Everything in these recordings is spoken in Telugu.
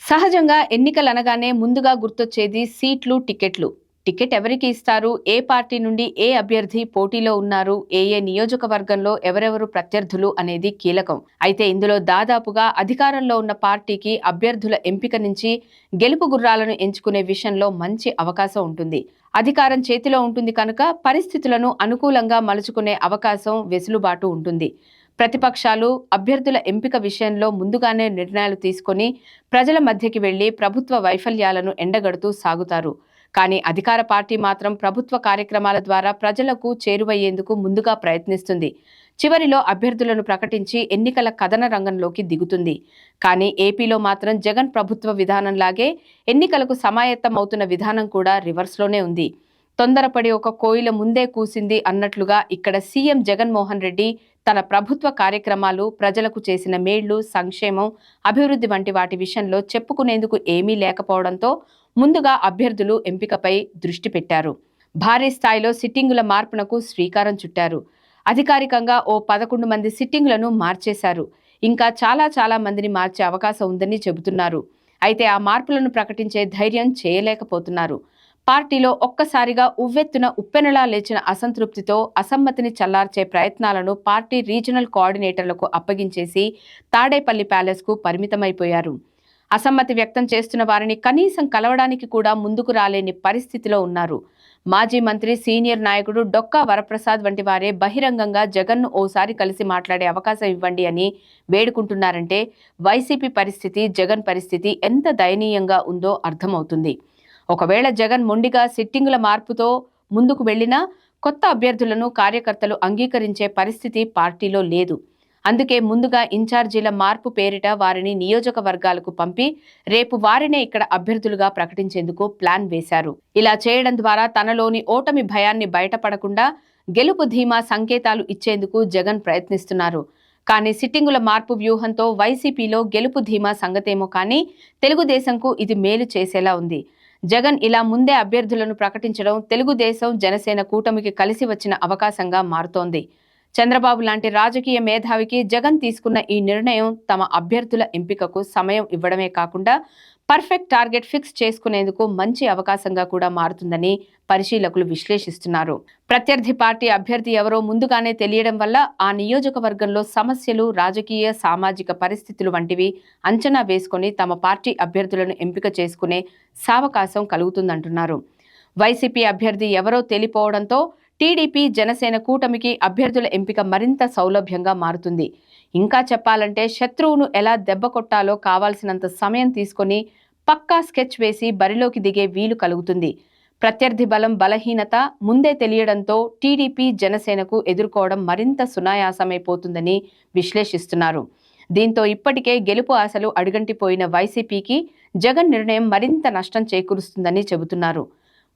సహజంగా ఎన్నికలనగానే ముందుగా గుర్తొచ్చేది సీట్లు, టికెట్లు. టికెట్ ఎవరికి ఇస్తారు? ఏ పార్టీ నుండి ఏ అభ్యర్థి పోటీలో ఉన్నారు? ఏ ఏ నియోజకవర్గంలో ఎవరెవరు ప్రత్యర్థులు అనేది కీలకం. అయితే ఇందులో దాదాపుగా అధికారంలో ఉన్న పార్టీకి అభ్యర్థుల ఎంపిక నుంచి గెలుపు గుర్రాలను ఎంచుకునే విషయంలో మంచి అవకాశం ఉంటుంది. అధికారం చేతిలో ఉంటుంది కనుక పరిస్థితులను అనుకూలంగా మలుచుకునే అవకాశం, వెసులుబాటు ఉంటుంది. ప్రతిపక్షాలు అభ్యర్థుల ఎంపిక విషయంలో ముందుగానే నిర్ణయాలు తీసుకొని ప్రజల మధ్యకి వెళ్లి ప్రభుత్వ వైఫల్యాలను ఎండగడుతూ సాగుతారు. కానీ అధికార పార్టీ మాత్రం ప్రభుత్వ కార్యక్రమాల ద్వారా ప్రజలకు చేరువయ్యేందుకు ముందుగా ప్రయత్నిస్తుంది. చివరిలో అభ్యర్థులను ప్రకటించి ఎన్నికల కథన రంగంలోకి దిగుతుంది. కానీ ఏపీలో మాత్రం జగన్ ప్రభుత్వ విధానంలాగే ఎన్నికలకు సమాయత్తం అవుతున్న విధానం కూడా రివర్స్లోనే ఉంది. తొందరపడి ఒక కోయిల ముందే కూసింది అన్నట్లుగా ఇక్కడ సీఎం జగన్మోహన్ రెడ్డి తన ప్రభుత్వ కార్యక్రమాలు, ప్రజలకు చేసిన మేళ్లు, సంక్షేమం, అభివృద్ధి వంటి వాటి విషయంలో చెప్పుకునేందుకు ఏమీ లేకపోవడంతో ముందుగా అభ్యర్థులు ఎంపికపై దృష్టి పెట్టారు. భారీ స్థాయిలో సిట్టింగుల మార్పునకు శ్రీకారం చుట్టారు. అధికారికంగా ఓ 11 మంది సిట్టింగులను మార్చేశారు. ఇంకా చాలా మందిని మార్చే అవకాశం ఉందని చెబుతున్నారు. అయితే ఆ మార్పులను ప్రకటించే ధైర్యం చేయలేకపోతున్నారు. పార్టీలో ఒక్కసారిగా ఉవ్వెత్తున ఉప్పెనలా లేచిన అసంతృప్తితో అసమ్మతిని చల్లార్చే ప్రయత్నాలను పార్టీ రీజనల్ కోఆర్డినేటర్లకు అప్పగించేసి తాడేపల్లి ప్యాలెస్కు పరిమితమైపోయారు. అసమ్మతి వ్యక్తం చేస్తున్న వారిని కనీసం కలవడానికి కూడా ముందుకు రాలేని పరిస్థితిలో ఉన్నారు. మాజీ మంత్రి, సీనియర్ నాయకుడు డొక్కా వరప్రసాద్ వంటి వారే బహిరంగంగా జగన్ను ఓసారి కలిసి మాట్లాడే అవకాశం ఇవ్వండి అని వేడుకుంటున్నారంటే వైసీపీ పరిస్థితి, జగన్ పరిస్థితి ఎంత దయనీయంగా ఉందో అర్థమవుతుంది. ఒకవేళ జగన్ మొండిగా సిట్టింగుల మార్పుతో ముందుకు వెళ్లినా కొత్త అభ్యర్థులను కార్యకర్తలు అంగీకరించే పరిస్థితి పార్టీలో లేదు. అందుకే ముందుగా ఇన్ఛార్జీల మార్పు పేరిట వారిని నియోజకవర్గాలకు పంపి రేపు వారినే ఇక్కడ అభ్యర్థులుగా ప్రకటించేందుకు ప్లాన్ వేశారు. ఇలా చేయడం ద్వారా తనలోని ఓటమి భయాన్ని బయటపడకుండా గెలుపు ధీమా సంకేతాలు ఇచ్చేందుకు జగన్ ప్రయత్నిస్తున్నారు. కానీ సిట్టింగుల మార్పు వ్యూహంతో వైసీపీలో గెలుపు ధీమా సంగతేమో కానీ తెలుగుదేశంకు ఇది మేలు చేసేలా ఉంది. జగన్ ఇలా ముందే అభ్యర్థులను ప్రకటించడం తెలుగుదేశం, జనసేన కూటమికి కలిసి వచ్చిన అవకాశంగా మారుతోంది. చంద్రబాబు లాంటి రాజకీయ మేధావికి జగన్ తీసుకున్న ఈ నిర్ణయం తమ అభ్యర్థుల ఎంపికకు సమయం ఇవ్వడమే కాకుండా పర్ఫెక్ట్ టార్గెట్ ఫిక్స్ చేసుకునేందుకు మంచి అవకాశంగా కూడా మారుతుందని పరిశీలకులు విశ్లేషిస్తున్నారు. ప్రత్యర్థి పార్టీ అభ్యర్థి ఎవరో ముందుగానే తెలియడం వల్ల ఆ నియోజకవర్గంలో సమస్యలు, రాజకీయ, సామాజిక పరిస్థితులు వంటివి అంచనా వేసుకుని తమ పార్టీ అభ్యర్థులను ఎంపిక చేసుకునే సావకాశం కలుగుతుందంటున్నారు. వైసీపీ అభ్యర్థి ఎవరో తెలిపోవడంతో టీడీపీ, జనసేన కూటమికి అభ్యర్థుల ఎంపిక మరింత సౌలభ్యంగా మారుతుంది. ఇంకా చెప్పాలంటే శత్రువును ఎలా దెబ్బ కొట్టాలో కావాల్సినంత సమయం తీసుకొని పక్కా స్కెచ్ వేసి బరిలోకి దిగే వీలు కలుగుతుంది. ప్రత్యర్థి బలం, బలహీనత ముందే తెలియడంతో టీడీపీ, జనసేనకు ఎదుర్కోవడం మరింత సునాయాసమైపోతుందని విశ్లేషిస్తున్నారు. దీంతో ఇప్పటికే గెలుపు ఆశలు అడుగంటిపోయిన వైసీపీకి జగన్ నిర్ణయం మరింత నష్టం చేకూరుస్తుందని చెబుతున్నారు.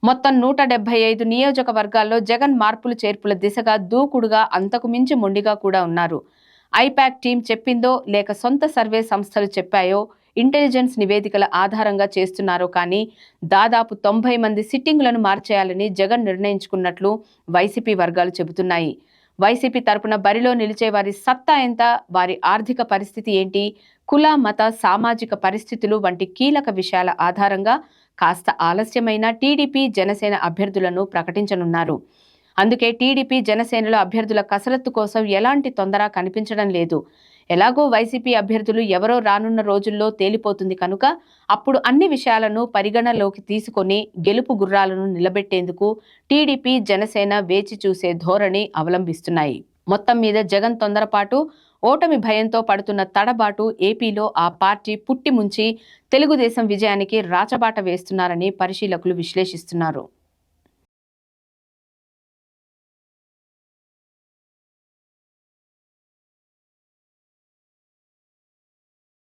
మొత్తం 175 నియోజకవర్గాల్లో జగన్ మార్పులు చేర్పుల దిశగా దూకుడుగా, అంతకు మించి మొండిగా కూడా ఉన్నారు. ఐపాక్ టీం చెప్పిందో లేక సొంత సర్వే సంస్థలు చెప్పాయో, ఇంటెలిజెన్స్ నివేదికల ఆధారంగా చేస్తున్నారో కానీ దాదాపు 90 మంది సిట్టింగులను మార్చేయాలని జగన్ నిర్ణయించుకున్నట్లు వైసీపీ వర్గాలు చెబుతున్నాయి. వైసీపీ తరపున బరిలో నిలిచే వారి సత్తా ఎంత, వారి ఆర్థిక పరిస్థితి ఏంటి, కుల, మత, సామాజిక పరిస్థితులు వంటి కీలక విషయాల ఆధారంగా కాస్త ఆలస్యమైన టీడీపీ, జనసేన అభ్యర్థులను ప్రకటించనున్నారు. అందుకే టీడీపీ, జనసేనలో అభ్యర్థుల కసరత్తు కోసం ఎలాంటి తొందర కనిపించడం లేదు. ఎలాగో వైసీపీ అభ్యర్థులు ఎవరో రానున్న రోజుల్లో తేలిపోతుంది కనుక అప్పుడు అన్ని విషయాలను పరిగణలోకి తీసుకొని గెలుపు గుర్రాలను నిలబెట్టేందుకు టీడీపీ, జనసేన వేచి చూసే ధోరణి అవలంబిస్తున్నాయి. మొత్తం మీద జగన్ తొందరపాటు, ఓటమి భయంతో పడుతున్న తడబాటు ఏపీలో ఆ పార్టీ పుట్టి ముంచి తెలుగుదేశం విజయానికి రాచబాట వేస్తున్నారని పరిశీలకులు విశ్లేషిస్తున్నారు.